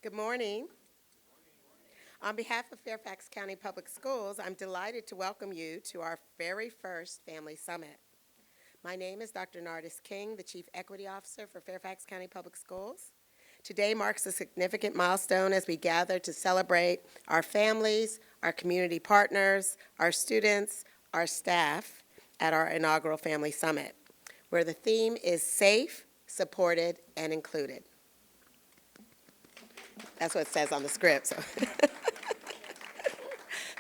Good morning. On behalf of Fairfax County Public Schools, I'm delighted to welcome you to our very first Family Summit. My name is Dr. Nardis King, the Chief Equity Officer for Fairfax County Public Schools. Today marks a significant milestone as we gather to celebrate our families, our community partners, our students, our staff at our inaugural Family Summit, where the theme is safe, supported, and included. That's what it says on the script. So.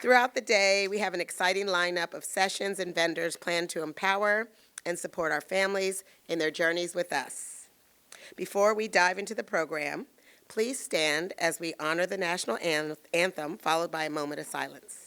Throughout the day, we have an exciting lineup of sessions and vendors planned to empower and support our families in their journeys with us. Before we dive into the program, please stand as we honor the national anthem, followed by a moment of silence.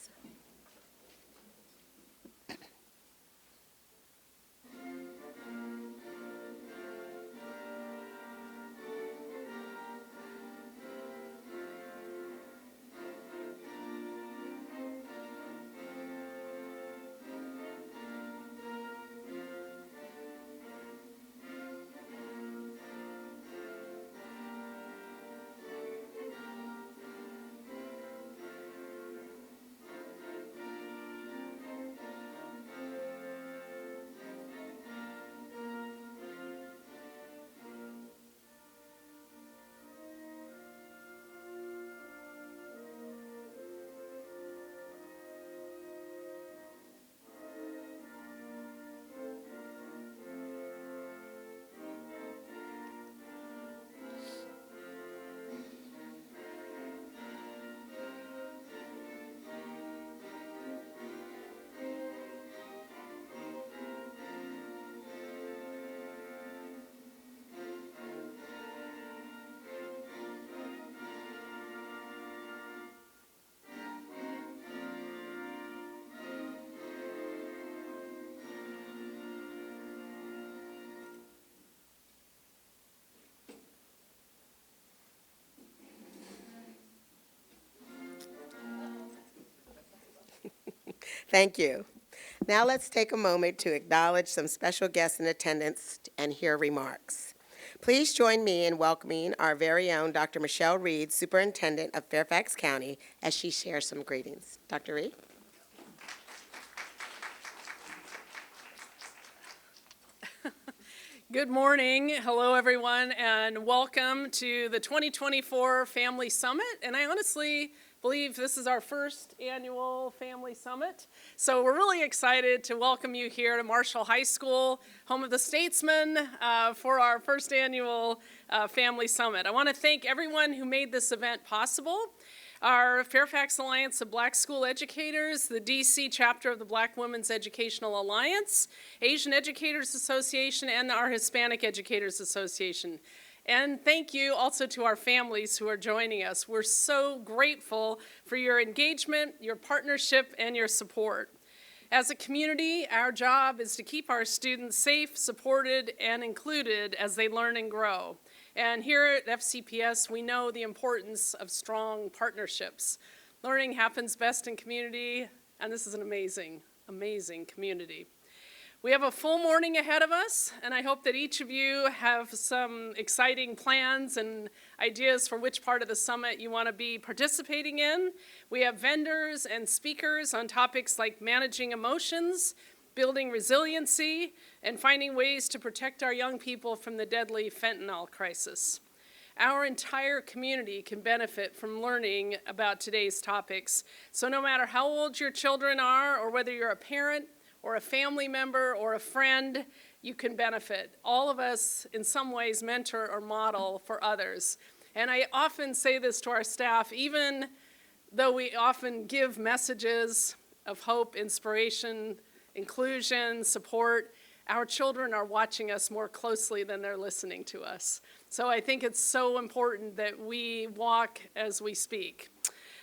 Thank you. Now let's take a moment to acknowledge some special guests in attendance and hear remarks. Please join me in welcoming our very own Dr. Michelle Reid, Superintendent of Fairfax County, as she shares some greetings. Dr. Reid? Good morning. Hello, everyone, and welcome to the 2024 Family Summit. And I honestly believe this is our first annual Family Summit. So we're really excited to welcome you here to Marshall High School, home of the Statesman, for our first annual Family Summit. I want to thank everyone who made this event possible. Our Fairfax Alliance of Black School Educators, the DC chapter of the Black Women's Educational Alliance, Asian Educators Association, and our Hispanic Educators Association. And thank you also to our families who are joining us. We're so grateful for your engagement, your partnership, and your support. As a community, our job is to keep our students safe, supported, and included as they learn and grow. And here at FCPS, we know the importance of strong partnerships. Learning happens best in community, and this is an amazing, amazing community. We have a full morning ahead of us, and I hope that each of you have some exciting plans and ideas for which part of the summit you want to be participating in. We have vendors and speakers on topics like managing emotions, building resiliency, and finding ways to protect our young people from the deadly fentanyl crisis. Our entire community can benefit from learning about today's topics. So no matter how old your children are, or whether you're a parent, or a family member, or a friend, you can benefit. All of us, in some ways, mentor or model for others. And I often say this to our staff, even though we often give messages of hope, inspiration, inclusion, support, our children are watching us more closely than they're listening to us. So I think it's so important that we walk as we speak.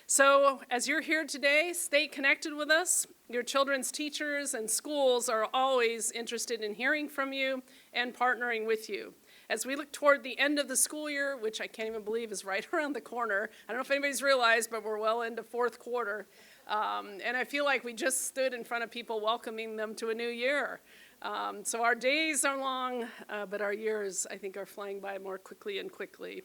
So as you're here today, stay connected with us. Your children's teachers and schools are always interested in hearing from you and partnering with you. As we look toward the end of the school year, which I can't even believe is right around the corner, I don't know if anybody's realized, but we're well into fourth quarter. And I feel like we just stood in front of people welcoming them to a new year. So our days are long, but our years, I think, are flying by more quickly and quickly.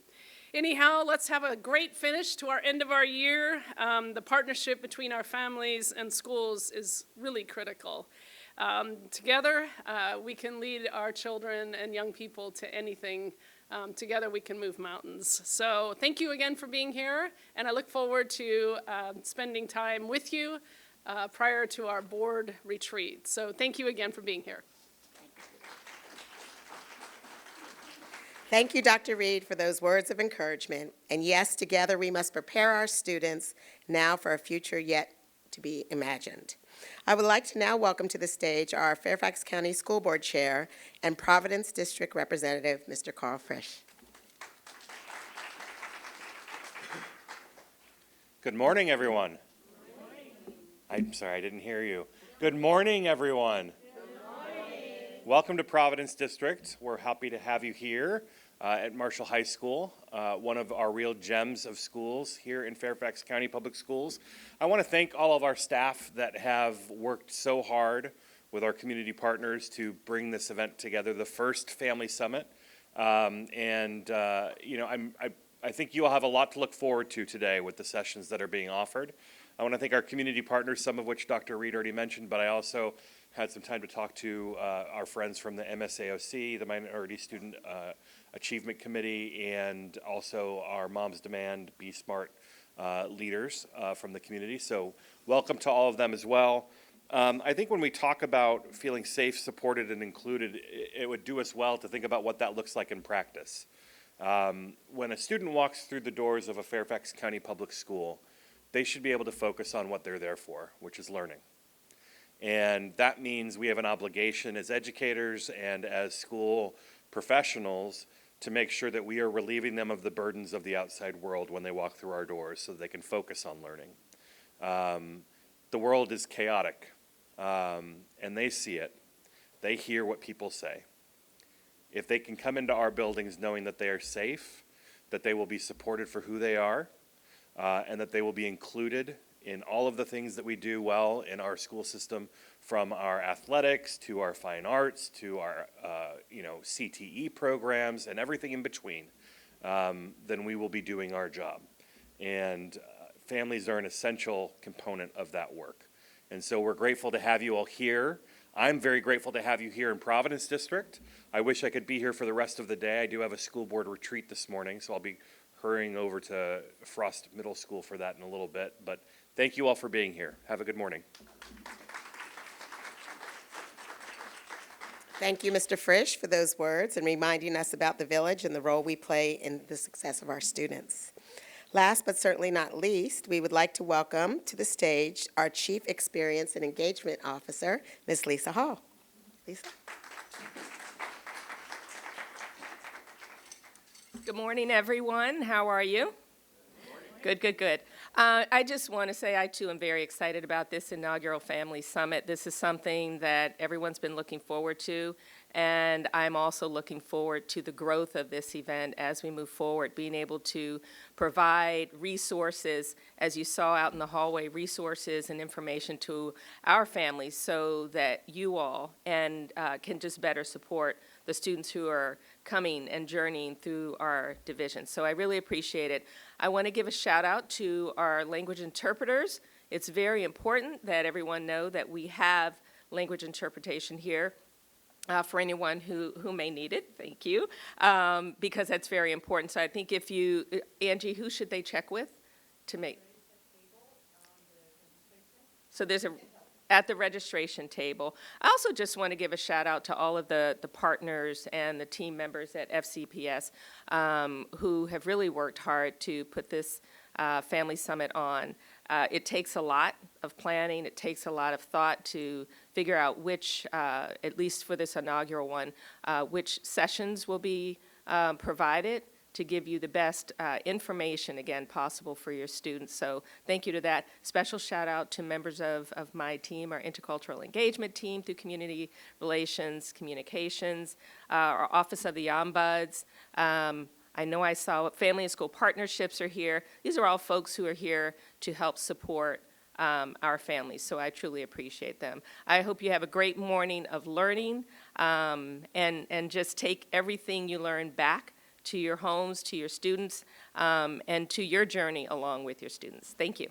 Anyhow, let's have a great finish to our end of our year. The partnership between our families and schools is really critical. Together, we can lead our children and young people to anything. Together, we can move mountains. So thank you again for being here, and I look forward to spending time with you prior to our board retreat. So thank you again for being here. Thank you, Dr. Reid, for those words of encouragement. And yes, together we must prepare our students now for a future yet to be imagined. I would like to now welcome to the stage our Fairfax County School Board Chair and Providence District Representative, Mr. Karl Frisch. Good morning, everyone. Good morning. I'm sorry, I didn't hear you. Good morning, everyone. Good morning. Welcome to Providence District. We're happy to have you here at Marshall High School, one of our real gems of schools here in Fairfax County Public Schools. I want to thank all of our staff that have worked so hard with our community partners to bring this event together, the first Family Summit. I think you all have a lot to look forward to today with the sessions that are being offered. I want to thank our community partners, some of which Dr. Reid already mentioned, but I also had some time to talk to our friends from the MSAOC, the Minority Student Achievement Committee, and also our Moms Demand, Be Smart leaders from the community. So welcome to all of them as well. I think when we talk about feeling safe, supported, and included, it would do us well to think about what that looks like in practice. When a student walks through the doors of a Fairfax County public school, they should be able to focus on what they're there for, which is learning. And that means we have an obligation as educators and as school professionals to make sure that we are relieving them of the burdens of the outside world when they walk through our doors so that they can focus on learning. The world is chaotic, and they see it. They hear what people say. If they can come into our buildings knowing that they are safe, that they will be supported for who they are, and that they will be included in all of the things that we do well in our school system, from our athletics to our fine arts to our CTE programs and everything in between, then we will be doing our job. And families are an essential component of that work. And so we're grateful to have you all here. I'm very grateful to have you here in Providence District. I wish I could be here for the rest of the day. I do have a school board retreat this morning, so I'll be hurrying over to Frost Middle School for that in a little bit. But thank you all for being here. Have a good morning. Thank you, Mr. Frisch, for those words and reminding us about the village and the role we play in the success of our students. Last but certainly not least, we would like to welcome to the stage our Chief Experience and Engagement Officer, Ms. Lisa Hall. Lisa? Good morning, everyone. How are you? Good, good, good. I just want to say I, too, am very excited about this inaugural Family Summit. This is something that everyone's been looking forward to, and I'm also looking forward to the growth of this event as we move forward, being able to provide resources, as you saw out in the hallway, resources and information to our families so that you all can just better support the students who are coming and journeying through our division. So I really appreciate it. I want to give a shout out to our language interpreters. It's very important that everyone know that we have language interpretation here for anyone who may need it. Thank you, because that's very important. So I think if you, Angie, who should they check with to make? So there's at the registration table. I also just want to give a shout out to all of the partners and the team members at FCPS who have really worked hard to put this Family Summit on. It takes a lot of planning. It takes a lot of thought to figure out which, at least for this inaugural one, which sessions will be provided to give you the best information, again, possible for your students. So thank you to that. Special shout out to members of my team, our intercultural engagement team through community relations, communications, our Office of the Ombuds. I know I saw Family and School Partnerships are here. These are all folks who are here to help support our families, so I truly appreciate them. I hope you have a great morning of learning and just take everything you learn back to your homes, to your students, and to your journey along with your students. Thank you.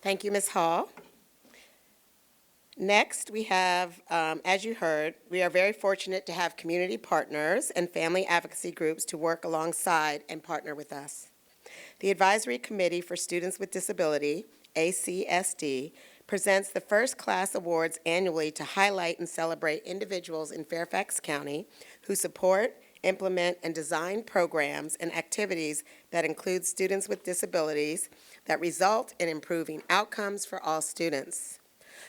Thank you, Ms. Hall. Next, we have, as you heard, we are very fortunate to have community partners and family advocacy groups to work alongside and partner with us. The Advisory Committee for Students with Disability, ACSD, presents the First Class Awards annually to highlight and celebrate individuals in Fairfax County who support, implement, and design programs and activities that include students with disabilities that result in improving outcomes for all students.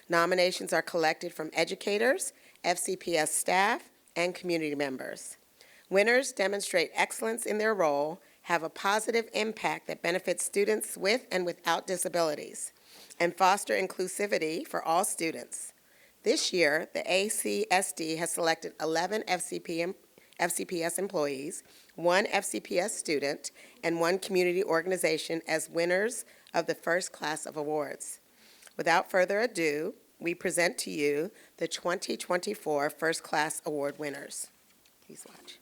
Nominations are collected from educators, FCPS staff, and community members. Winners demonstrate excellence in their role, have a positive impact that benefits students with and without disabilities, and foster inclusivity for all students. This year, the ACSD has selected 11 FCPS employees, 1 FCPS student, and 1 community organization as winners of the first class of awards. Without further ado, we present to you the 2024 First Class Award winners. Please watch.